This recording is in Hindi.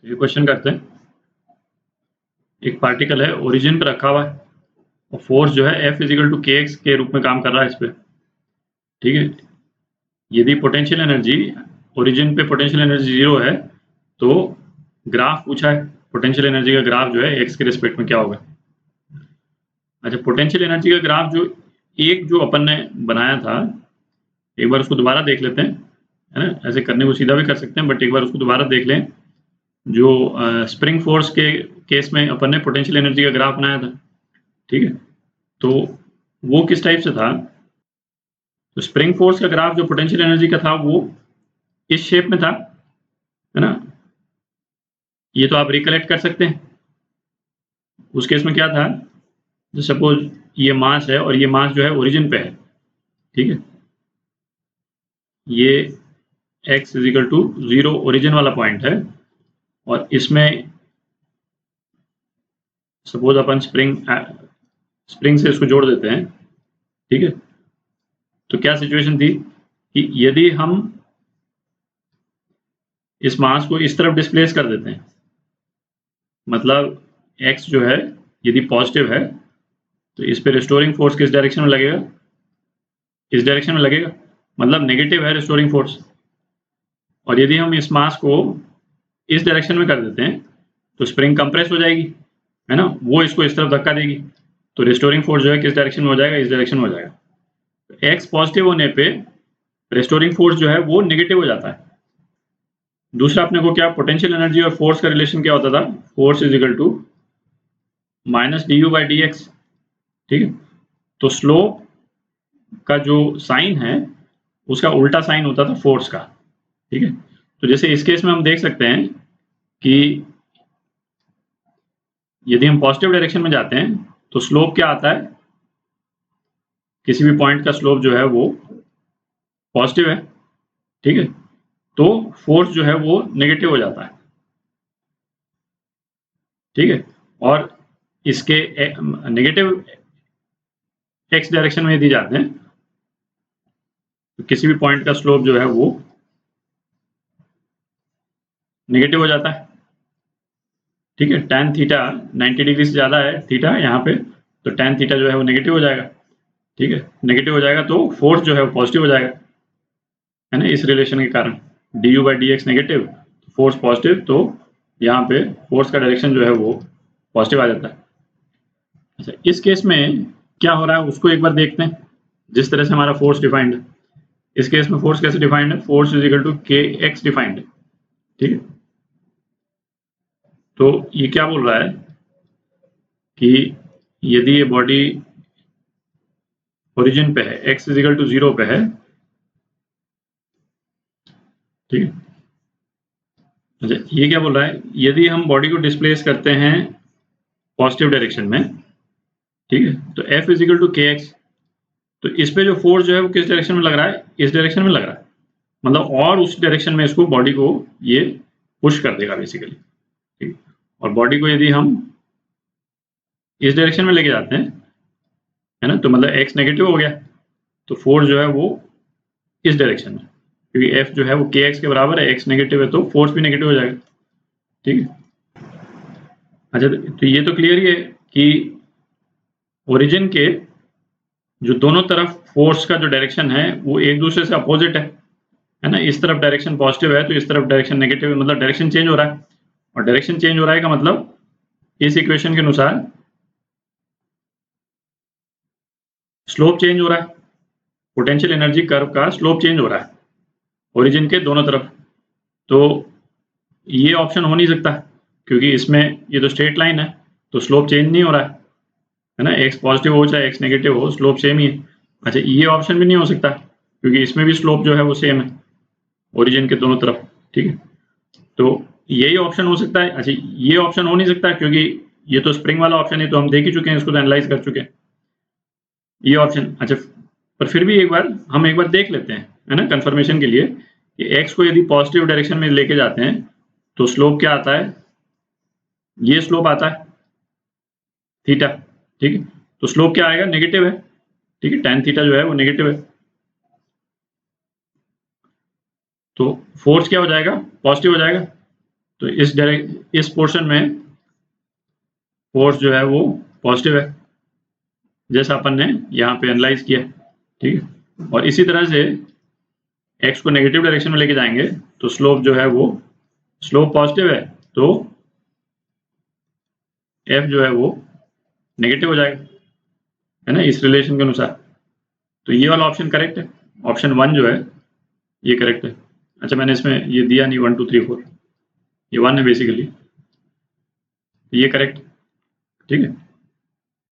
तो ये क्वेश्चन करते हैं, एक पार्टिकल है ओरिजिन पे रखा हुआ है और फोर्स जो है F इजिकल टू kx के रूप में काम कर रहा है इस पे। ठीक है, यदि पोटेंशियल एनर्जी ओरिजिन पे पोटेंशियल एनर्जी 0 है तो ग्राफ पूछा है, पोटेंशियल एनर्जी का ग्राफ जो है x के रिस्पेक्ट में क्या होगा। अच्छा, पोटेंशियल एनर्जी का ग्राफ जो अपन ने बनाया था, एक बार उसको दोबारा देख लेते हैं, है ना। ऐसे करने को सीधा भी कर सकते हैं, बट एक बार उसको दोबारा देख लें। जो स्प्रिंग फोर्स के केस में अपन ने पोटेंशियल एनर्जी का ग्राफ बनाया था, ठीक है, तो वो किस टाइप से था। तो स्प्रिंग फोर्स का ग्राफ जो पोटेंशियल एनर्जी का था वो इस शेप में था, है ना। ये तो आप रिकलेक्ट कर सकते हैं। उस केस में क्या था, जो सपोज ये मास है और ये मास जो है ओरिजिन पे है, ठीक है, ये x इजिकल टू 0 ओरिजिन वाला पॉइंट है और इसमें सपोज अपन स्प्रिंग से इसको जोड़ देते हैं, ठीक है। तो क्या सिचुएशन थी कि यदि हम इस मास को इस तरफ डिस्प्लेस कर देते हैं, मतलब x जो है यदि पॉजिटिव है तो इस पे रिस्टोरिंग फोर्स किस डायरेक्शन में लगेगा, इस डायरेक्शन में लगेगा, मतलब नेगेटिव है रिस्टोरिंग फोर्स। और यदि हम इस मास को इस डायरेक्शन में कर देते हैं तो स्प्रिंग कंप्रेस हो जाएगी, है ना, वो इसको इस तरफ धक्का देगी, तो रिस्टोरिंग फोर्स जो है किस डायरेक्शन में हो जाएगा, इस डायरेक्शन में हो जाएगा। तो एक्स पॉजिटिव होने पे रिस्टोरिंग फोर्स जो है वो नेगेटिव हो जाता है। दूसरा अपने को क्या, पोटेंशियल एनर्जी और फोर्स का रिलेशन क्या होता था, force is equal to minus d u by d x, ठीक है। तो स्लोप का जो साइन है उसका उल्टा साइन होता था फोर्स का, ठीक है। तो जैसे इस केस में हम देख सकते हैं कि यदि हम पॉजिटिव डायरेक्शन में जाते हैं तो स्लोप क्या आता है, किसी भी पॉइंट का स्लोप जो है वो पॉजिटिव है, ठीक है, तो फोर्स जो है वो नेगेटिव हो जाता है, ठीक है। और इसके नेगेटिव एक्स डायरेक्शन में यदि जाते हैं तो किसी भी पॉइंट का स्लोप जो है वो नेगेटिव हो जाता है, ठीक है। tan थीटा 90 डिग्री से ज़्यादा है थीटा यहाँ पे, तो tan थीटा जो है वो नेगेटिव हो जाएगा, ठीक है। नेगेटिव हो जाएगा तो फोर्स जो है वो पॉजिटिव हो जाएगा, है ना, इस रिलेशन के कारण D u by d x negative, force positive, तो यहाँ पे फोर्स का डायरेक्शन जो है वो पॉजिटिव आ जाता है। अच्छा, इस केस में क्या हो रहा है उसको एक बार देखते हैं। जिस तरह से हमारा फोर्स डिफाइंड है, इस केस में फोर्स कैसे डिफाइंड है, फोर्स इज इक्वल टू के एक्स डिफाइंड है, ठीक है। तो ये क्या बोल रहा है कि यदि ये बॉडी ओरिजिन पे है, एक्स इज इक्वल टू 0 पे है, ठीक है। अच्छा, ये क्या बोल रहा है, यदि हम बॉडी को डिस्प्लेस करते हैं पॉजिटिव डायरेक्शन में, ठीक है, तो F इज इक्वल टू के एक्स, तो इस पे जो फोर्स जो है वो किस डायरेक्शन में लग रहा है, इस डायरेक्शन में लग रहा है, मतलब और उस डायरेक्शन में इसको बॉडी को ये पुश कर देगा बेसिकली, ठीक। और बॉडी को यदि हम इस डायरेक्शन में लेके जाते हैं, है ना, तो मतलब x नेगेटिव हो गया, तो फोर्स जो है वो इस डायरेक्शन में, क्योंकि F जो है वो kx के बराबर है, x नेगेटिव है तो फोर्स भी नेगेटिव हो जाएगा, ठीक है। अच्छा, तो ये तो क्लियर ही है कि ओरिजिन के जो दोनों तरफ फोर्स का जो डायरेक्शन है वो एक दूसरे से अपोजिट है ना। इस तरफ डायरेक्शन पॉजिटिव है तो इस तरफ डायरेक्शन नेगेटिव है, मतलब डायरेक्शन चेंज हो रहा है। और डायरेक्शन चेंज हो रहा है का मतलब इस इक्वेशन के अनुसार स्लोप चेंज हो रहा है, पोटेंशियल एनर्जी कर्व का स्लोप चेंज हो रहा है ओरिजिन के दोनों तरफ। तो ये ऑप्शन हो नहीं सकता क्योंकि इसमें ये तो स्ट्रेट लाइन है तो स्लोप चेंज नहीं हो रहा है ना, एक्स पॉजिटिव हो चाहे एक्स नेगेटिव हो स्लोप सेम ही है। अच्छा, ये ऑप्शन भी नहीं हो सकता क्योंकि इसमें भी स्लोप जो है वो सेम है ओरिजिन के दोनों तरफ, ठीक है। तो यही ऑप्शन हो सकता है। अच्छा, ये ऑप्शन हो नहीं सकता क्योंकि ये तो स्प्रिंग वाला ऑप्शन है, तो हम देख ही चुके हैं, इसको तो एनालाइज कर चुके हैं ये ऑप्शन। अच्छा, पर फिर भी हम एक बार देख लेते हैं, है ना, कंफर्मेशन के लिए कि एक्स को यदि पॉजिटिव डायरेक्शन में लेके जाते हैं तो स्लोप क्या आता है, ये स्लोप आता है थीटा, ठीक है। तो स्लोप क्या आएगा, नेगेटिव है, ठीक है, tan थीटा जो है वो नेगेटिव है, तो फोर्स क्या हो जाएगा, पॉजिटिव हो जाएगा। तो इस पोर्शन में फोर्स जो है वो पॉजिटिव है, जैसा अपन ने यहाँ पे एनालाइज किया, ठीक है। और इसी तरह से x को नेगेटिव डायरेक्शन में लेके जाएंगे तो स्लोप जो है वो स्लोप पॉजिटिव है, तो f जो है वो नेगेटिव हो जाएगा, है ना, इस रिलेशन के अनुसार। तो ये वाला ऑप्शन करेक्ट है, ऑप्शन 1 जो है ये करेक्ट है। अच्छा, मैंने इसमें ये दिया नहीं 1 2 3 4, ये 1 है बेसिकली, ये करेक्ट, ठीक है।